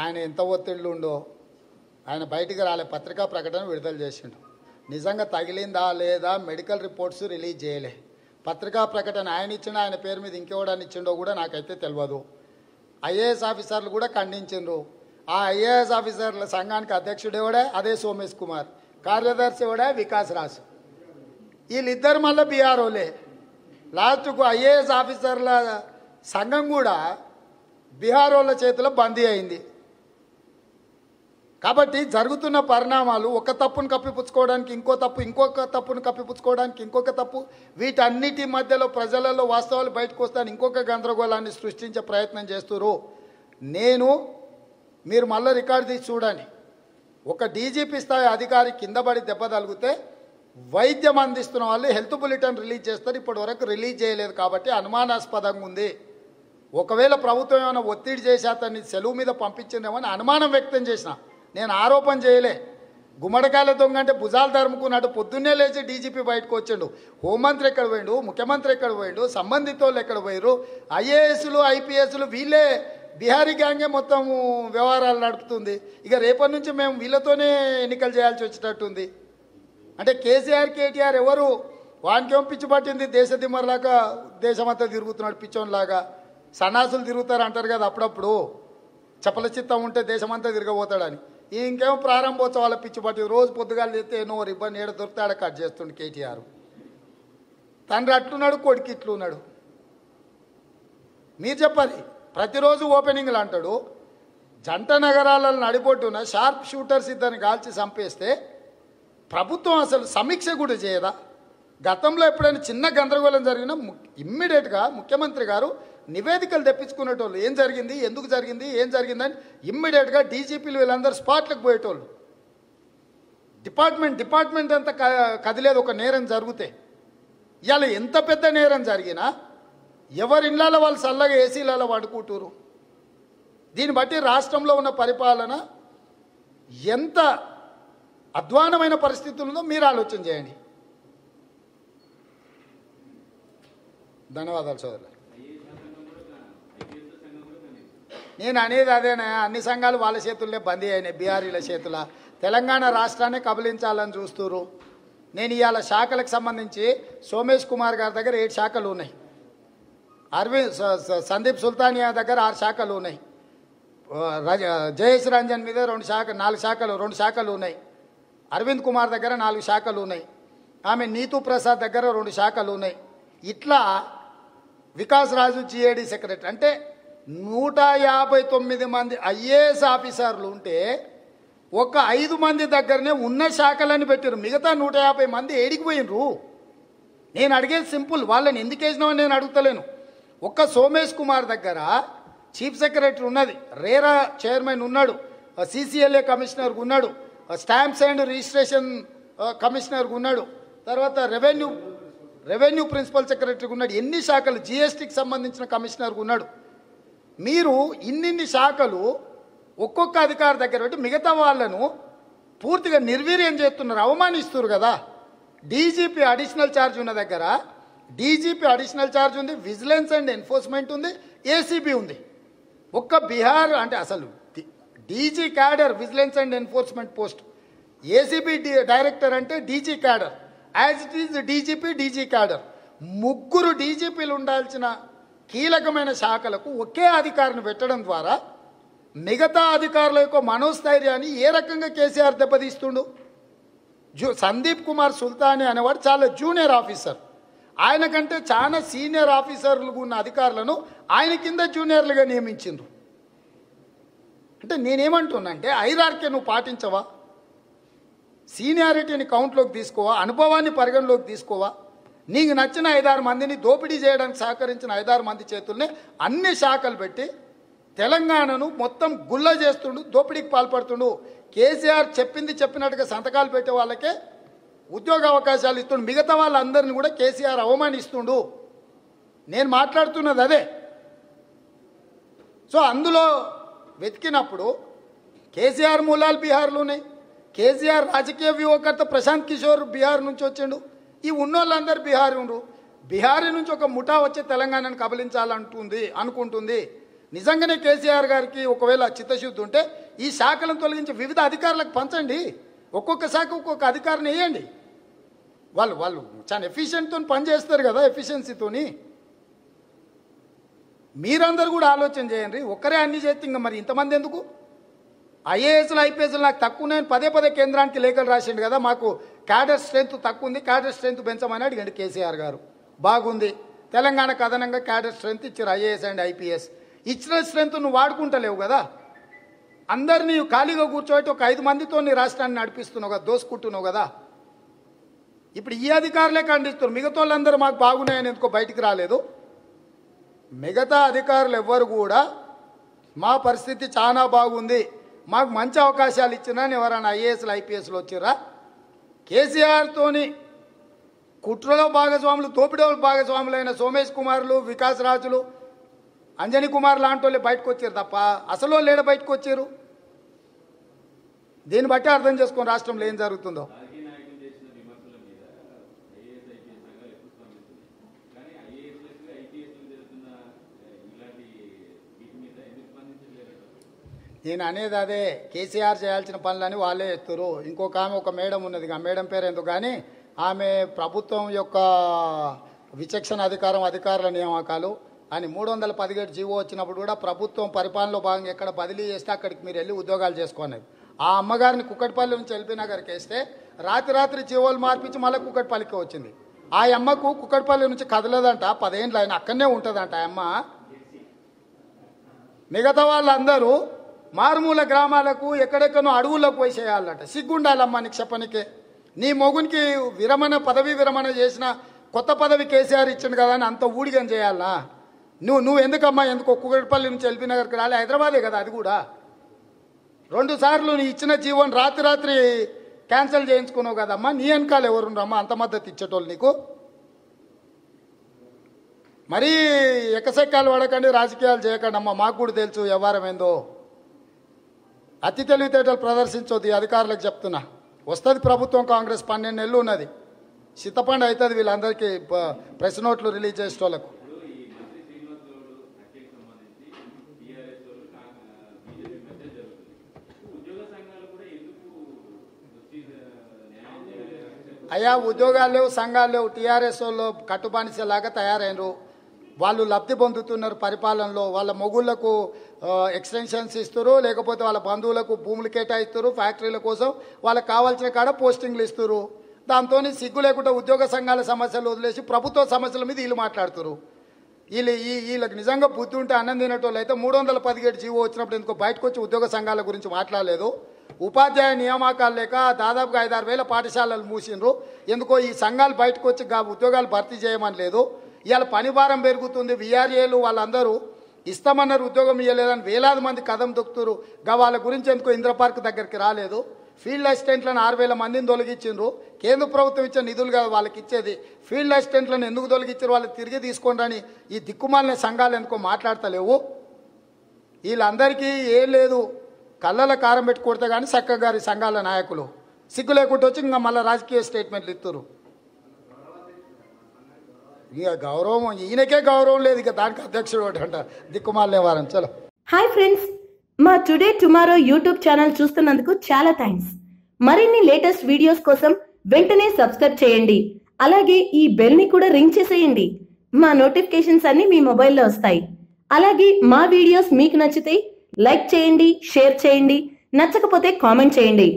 ఆయన ఎంత ఒత్తిళ్ళు ఉండో ఆయన బయటికి రాలే, పత్రికా ప్రకటన విడుదల చేసిండు. నిజంగా తగిలిందా లేదా మెడికల్ రిపోర్ట్స్ రిలీజ్ చేయలే. పత్రికా ప్రకటన ఆయన ఇచ్చిన ఆయన పేరు మీద ఇంకెవడాన్ని ఇచ్చిండో కూడా నాకైతే తెలియదు. ఐఏఎస్ ఆఫీసర్లు కూడా ఖండించిండ్రు. ఆ ఐఏఎస్ ఆఫీసర్ల సంఘానికి అధ్యక్షుడు ఎవడే, అదే సోమేష్ కుమార్. కార్యదర్శి ఎవడే, వికాస్ రాజు. వీళ్ళిద్దరు మళ్ళీ బీఆర్ఓలే. లాస్ట్కు ఐఏఎస్ ఆఫీసర్ల సంఘం కూడా బీహారోళ్ళ చేతిలో బందీ అయింది. కాబట్టి జరుగుతున్న పరిణామాలు ఒక తప్పును కప్పిపుచ్చుకోవడానికి ఇంకో తప్పు, ఇంకొక తప్పును కప్పిపుచ్చుకోవడానికి ఇంకొక తప్పు, వీటన్నిటి మధ్యలో ప్రజలలో వాస్తవాలు బయటకు వస్తాను ఇంకొక గందరగోళాన్ని సృష్టించే ప్రయత్నం చేస్తున్నారు. మీరు మళ్ళీ రికార్డు తీసి చూడండి. ఒక డీజీపీ స్థాయి అధికారి కింద పడి దెబ్బ తగిలితే వైద్యం అందిస్తున్న వాళ్ళు హెల్త్ బులెటిన్ రిలీజ్ చేస్తారు. ఇప్పటి వరకు రిలీజ్ చేయలేదు కాబట్టి అనుమానాస్పదంగా ఉంది. ఒకవేళ ప్రభుత్వం ఏమైనా ఒత్తిడి చేసి అతన్ని సెలవు మీద పంపించిందేమో అని అనుమానం వ్యక్తం చేసిన, నేను ఆరోపణ చేయలే. గుమ్మడికాయల దొంగ అంటే భుజాలు తరుముకున్నట్టు పొద్దున్నే లేచి డీజీపీ బయటకు వచ్చిండు. హోంమంత్రి ఎక్కడ పోయిండు, ముఖ్యమంత్రి ఎక్కడ పోయిండు, సంబంధిత వాళ్ళు ఎక్కడ పోయారు, ఐఏఎస్లు ఐపీఎస్లు వీళ్ళే బీహారీ గ్యాంగే మొత్తం వ్యవహారాలు నడుపుతుంది. ఇక రేపటి నుంచి మేము వీళ్ళతోనే ఎన్నికలు చేయాల్సి వచ్చేటట్టుంది. అంటే కేసీఆర్ కేటీఆర్ ఎవరు, వానికేమో పిచ్చి పట్టింది, దేశ దిమ్మర్లాగా దేశమంతా తిరుగుతున్నాడు పిచ్చోన్లాగా. సన్నాసులు తిరుగుతారు అంటారు కదా అప్పుడప్పుడు, చపల చిత్తం ఉంటే దేశమంతా తిరగబోతాడని. ఇంకేమో ప్రారంభోత్సవాల పిచ్చి పట్టి రోజు పొద్దుగాలు తెస్తే ఎన్నో ఇబ్బంది ఏడ దొరికితే కట్ చేస్తుండు కేటీఆర్. తండ్రి అట్లున్నాడు, కొడుకు ఇట్లున్నాడు. మీరు చెప్పాలి. ప్రతిరోజు ఓపెనింగ్లు అంటాడు. జంట నగరాలలో నడిపొట్టున షార్ప్ షూటర్స్ ఇద్దరిని కాల్చి చంపేస్తే ప్రభుత్వం అసలు సమీక్ష కూడా చేయదా? గతంలో ఎప్పుడైనా చిన్న గందరగోళం జరిగినా ఇమ్మీడియట్గా ముఖ్యమంత్రి గారు నివేదికలు తెప్పించుకునేటోళ్ళు. ఏం జరిగింది, ఎందుకు జరిగింది, ఏం జరిగిందని ఇమ్మీడియట్గా డీజీపీలు వీళ్ళందరూ స్పాట్లకు పోయేటోళ్ళు. డిపార్ట్మెంట్ అంతా కదిలేదు ఒక నేరం జరిగితే. ఇవాళ ఎంత పెద్ద నేరం జరిగినా ఎవరి ఇళ్ళలో వాళ్ళు చల్లగా ఏసీలలో పడుకుంటారు. దీన్ని బట్టి రాష్ట్రంలో ఉన్న పరిపాలన ఎంత అధ్వానమైన పరిస్థితులు ఉందో మీరు ఆలోచన చేయండి. ధన్యవాదాలు సోదరులు. నేను అనేది అదేనా, అన్ని సంఘాలు వాళ్ళ చేతుల్లో బందీ అయినాయి, బీహారీల చేతుల. తెలంగాణ రాష్ట్రాన్ని కబలించాలని చూస్తున్నారు. నేను ఇవాళ శాఖలకు సంబంధించి సోమేష్ కుమార్ గారి దగ్గర 7 శాఖలు ఉన్నాయి, సందీప్ సుల్తానియా దగ్గర 6 శాఖలు ఉన్నాయి, జయేష్ రంజన్ మీద 4 శాఖలు 2 శాఖలు ఉన్నాయి, అరవింద్ కుమార్ దగ్గర 4 శాఖలు ఉన్నాయి, ఆమె నీతూ ప్రసాద్ దగ్గర 2 శాఖలు ఉన్నాయి. ఇట్లా వికాస్ రాజు జిఏడి సెక్రటరీ. అంటే 159 మంది ఐఏఎస్ ఆఫీసర్లు ఉంటే ఒక 5 మంది దగ్గరనే ఉన్న శాఖలని పెట్టారు. మిగతా 150 మంది ఏడికి పోయినరు? నేను అడిగేది సింపుల్, వాళ్ళని ఎందుకు వేసినామని నేను అడుగుతలేను. ఒక్క సోమేష్ కుమార్ దగ్గర చీఫ్ సెక్రటరీ ఉన్నది, రేరా చైర్మన్ ఉన్నాడు, సిసిఎల్ఏ కమిషనర్ ఉన్నాడు, స్టాంప్స్ అండ్ రిజిస్ట్రేషన్ కమిషనర్ ఉన్నాడు, తర్వాత రెవెన్యూ ప్రిన్సిపల్ సెక్రటరీ ఉన్నాడు, ఎన్ని శాఖలు, జిఎస్టీకి సంబంధించిన కమిషనర్ ఉన్నాడు. మీరు ఇన్నిన్ని శాఖలు ఒక్కొక్క అధికారి దగ్గర పెట్టి మిగతా వాళ్ళను పూర్తిగా నిర్వీర్యం చేస్తున్నారు, అవమానిస్తున్నారు కదా. డీజీపీ అడిషనల్ ఛార్జ్ ఉన్న దగ్గర డీజీపీ అడిషనల్ ఛార్జ్ ఉంది, విజిలెన్స్ అండ్ ఎన్ఫోర్స్మెంట్ ఉంది, ఏసీబీ ఉంది. ఒక్క బీహార్ అంటే అసలు DG cadre vigilance and enforcement post, ACB director అంటే DG cadre, as it is DG cadre. 3 డీజీపీలు ఉండాల్సిన కీలకమైన శాఖలకు ఒకే అధికారిని పెట్టడం ద్వారా మిగతా అధికారుల యొక్క మనోస్థైర్యాన్ని ఏ రకంగా కేసీఆర్ దెబ్బతీస్తుండు? సందీప్ కుమార్ సుల్తాని అనేవాడు చాలా జూనియర్ ఆఫీసర్, ఆయన కంటే చాలా సీనియర్ ఆఫీసర్లు ఉన్న అధికారులను ఆయన కింద జూనియర్లుగా నియమించిండ్రు. అంటే నేనేమంటున్నా అంటే హైరార్కీ నువ్వు పాటించవా? సీనియారిటీని కౌంట్లోకి తీసుకోవా? అనుభవాన్ని పరిగణలోకి తీసుకోవా? నీకు నచ్చిన 5-6 మందిని దోపిడీ చేయడానికి సహకరించిన 5-6 మంది చేతుల్నే అన్ని శాఖలు పెట్టి తెలంగాణను మొత్తం గుల్ల చేస్తుండు, దోపిడీకి పాల్పడుతుండు. కేసీఆర్ చెప్పింది చెప్పినట్టుగా సంతకాలు పెట్టే వాళ్ళకే ఉద్యోగ అవకాశాలు ఇస్తుండు, మిగతా వాళ్ళందరినీ కూడా కేసీఆర్ అవమానిస్తుండు. నేను మాట్లాడుతున్నది అదే. సో అందులో వెతికినప్పుడు కేసీఆర్ మూలాలు బీహార్లో ఉన్నాయి. కేసీఆర్ రాజకీయ వ్యూహకర్త ప్రశాంత్ కిషోర్ బీహార్ నుంచి వచ్చిండు. ఈ ఉన్నోళ్ళందరూ బీహారీ ఉండ్రు. బీహారీ నుంచి ఒక ముఠా వచ్చి తెలంగాణను కబలించాలంటుంది అనుకుంటుంది. నిజంగానే కేసీఆర్ గారికి ఒకవేళ చిత్తశుద్ధి ఉంటే ఈ శాఖలను తొలగించి వివిధ అధికారులకు పంచండి. ఒక్కొక్క శాఖ ఒక్కొక్క అధికారిని వేయండి. వాళ్ళు చాలా ఎఫిషియెంట్తో పనిచేస్తారు కదా, ఎఫిషియన్సీతోని. మీరందరూ కూడా ఆలోచన చేయండి. ఒక్కరే అన్ని చేస్తే ఇంకా మరి ఇంతమంది ఎందుకు? ఐఏఎస్లు ఐపీఎస్లు నాకు తక్కువ ఉన్నాయని పదే కేంద్రానికి లేఖలు రాసిండు కదా, మాకు క్యాడర్ స్ట్రెంత్ తక్కువ ఉంది, క్యాడర్ స్ట్రెంత్ పెంచమని అడిగండి కేసీఆర్ గారు. బాగుంది, తెలంగాణకు అదనంగా క్యాడర్ స్ట్రెంత్ ఇచ్చారు ఐఏఎస్ అండ్ ఐపీఎస్. ఇచ్చిన స్ట్రెంత్ నువ్వు వాడుకుంటలేవు కదా, అందరినీ ఖాళీగా కూర్చోబెట్టి ఒక 5 మందితో నీ రాష్ట్రాన్ని నడిపిస్తున్నావు కదా, దోసుకుంటున్నావు కదా. ఇప్పుడు ఈ అధికారులే ఖండిస్తున్నారు, మిగతా వాళ్ళందరూ మాకు బాగున్నాయని ఎందుకో బయటికి రాలేదు. మిగతా అధికారులు ఎవ్వరు కూడా మా పరిస్థితి చాలా బాగుంది, మాకు మంచి అవకాశాలు ఇచ్చినా ఎవరైనా ఐఏఎస్లు ఐపీఎస్లు వచ్చిరా? కేసీఆర్తోని కుట్రలో భాగస్వాములు, తోపిడో భాగస్వాములైన సోమేష్ కుమార్లు, వికాస్ రాజులు, అంజనీ కుమార్ లాంటి వాళ్ళు బయటకు వచ్చారు తప్ప అసలు వాళ్ళు ఏడ బయటకు వచ్చారు? దీన్ని బట్టి అర్థం చేసుకొని రాష్ట్రంలో ఏం జరుగుతుందో. నేను అనేది అదే, కేసీఆర్ చేయాల్సిన పనులని వాళ్ళే ఎత్తురు. ఇంకొక ఆమె, ఒక మేడం ఉన్నది, ఆ మేడం పేరు ఎందుకు కానీ, ఆమె ప్రభుత్వం యొక్క విచక్షణ అధికారుల నియామకాలు అని 317 జీవో వచ్చినప్పుడు కూడా ప్రభుత్వం పరిపాలనలో భాగంగా ఎక్కడ బదిలీ చేస్తే అక్కడికి మీరు వెళ్ళి ఉద్యోగాలు చేసుకునేది. ఆ అమ్మగారిని కుక్కటిపల్లి నుంచి ఎల్బీ నగర్కి వేస్తే రాత్రి జీవోలు మార్పించి మళ్ళీ కుక్కటిపల్లికి వచ్చింది. ఆ అమ్మకు కుక్కటిపల్లి నుంచి కదలదంట, 10 ఏళ్ళు ఆయన అక్కడనే ఉంటుందంట ఆ అమ్మ. మిగతా వాళ్ళందరూ మారుమూల గ్రామాలకు ఎక్కడెక్కడో అడవుల్లోకి పోయి చేయాలంట. సిగ్గుండాలమ్మా నీకు చెప్పనికే. నీ మొగునికి పదవీ విరమణ చేసిన కొత్త పదవి కేసీఆర్ ఇచ్చింది కదా అని అంత ఊడిగం చేయాలనా? నువ్వు ఎందుకమ్మా, ఎందుకు కుక్కటిపల్లి నుంచి ఎల్బీ నగర్కి రాలే? హైదరాబాదే కదా అది కూడా. 2 సార్లు నీ ఇచ్చిన జీవోని రాత్రి క్యాన్సిల్ చేయించుకున్నావు కదమ్మా. నీ వెనకాల ఎవరున్నారమ్మా అంత మద్దతు ఇచ్చేటోళ్ళు నీకు? మరీ ఎకసెక్కాలు పడకండి, రాజకీయాలు చేయకండి అమ్మా. మాకు కూడా తెలుసు వ్యవహారం ఏందో. అతి తెలివితేటలు ప్రదర్శించొద్దు, ఈ అధికారులకు చెప్తున్నా. వస్తుంది ప్రభుత్వం, కాంగ్రెస్ 12 నెలలు ఉన్నది, చిత్తపండు అవుతుంది వీళ్ళందరికీ ప్రెస్ నోట్లు రిలీజ్ చేసేటోళ్ళకు. అయ్యా ఉద్యోగాలు లేవు, సంఘాలు లేవు, టీఆర్ఎస్ వాళ్ళు కట్టుబానిసేలాగా తయారైనరు. వాళ్ళు లబ్ధి పొందుతున్నారు పరిపాలనలో. వాళ్ళ మొగుళ్లకు ఎక్స్టెన్షన్స్ ఇస్తారు, లేకపోతే వాళ్ళ బంధువులకు భూములు కేటాయిస్తారు, ఫ్యాక్టరీల కోసం వాళ్ళకి కావాల్సిన కాడ పోస్టింగ్లు ఇస్తారు. దాంతో సిగ్గు లేకుండా ఉద్యోగ సంఘాల సమస్యలు వదిలేసి ప్రభుత్వ సమస్యల మీద వీళ్ళు మాట్లాడుతారు. వీళ్ళకి నిజంగా బుద్ధి ఉంటే అన్నం తినేటోళ్ళు అయితే 317 జీవో వచ్చినప్పుడు ఎందుకో బయటకు వచ్చి ఉద్యోగ సంఘాల గురించి మాట్లాడలేదు. ఉపాధ్యాయ నియామకాలు లేక దాదాపుగా 5-6 వేల పాఠశాలలు మూసిండ్రు. ఎందుకో ఈ సంఘాలు బయటకు వచ్చి ఉద్యోగాలు భర్తీ చేయమని లేదు. ఇవాళ పని భారం పెరుగుతుంది. విఆర్ఏలు వాళ్ళందరూ ఇస్తామన్నారు, ఉద్యోగం ఇవ్వలేదని వేలాది మంది కదం దొక్కుతారు. వాళ్ళ గురించి ఎందుకో ఇంద్ర పార్క్ దగ్గరికి రాలేదు. ఫీల్డ్ అసిస్టెంట్లను 6,000 మందిని తొలగించిండ్రు. కేంద్ర ప్రభుత్వం ఇచ్చే నిధులు కాదు వాళ్ళకి ఇచ్చేది. ఫీల్డ్ అసిస్టెంట్లను ఎందుకు తొలగించారు, వాళ్ళకి తిరిగి తీసుకోండి ఈ దిక్కుమాలిన సంఘాలు ఎందుకో మాట్లాడతలేవు. వీళ్ళందరికీ ఏం లేదు, కళ్ళల కారం పెట్టి కొడితే కానీ చక్కగా గారి సంఘాల నాయకులు సిగ్గు లేకుండా వచ్చి ఇంకా మళ్ళీ రాజకీయ స్టేట్మెంట్లు ఇస్తారు. ఇక గౌరవం, ఈయనకే గౌరవం లేదు, ఇక దానికి అధ్యక్షుడు ఒకటి అంట దిక్కుమాలనే వారం. చలో హాయ్ ఫ్రెండ్స్, మా టుడే టుమారో యూట్యూబ్ ఛానల్ చూస్తున్నందుకు చాలా థ్యాంక్స్. మరిన్ని లేటెస్ట్ వీడియోస్ కోసం వెంటనే సబ్స్క్రైబ్ చేయండి. అలాగే ఈ బెల్ ని కూడా రింగ్ చేసేయండి. మా నోటిఫికేషన్స్ అన్ని మీ మొబైల్లో వస్తాయి. అలాగే మా వీడియోస్ మీకు నచ్చితే లైక్ చేయండి, షేర్ చేయండి, నచ్చకపోతే కామెంట్ చేయండి.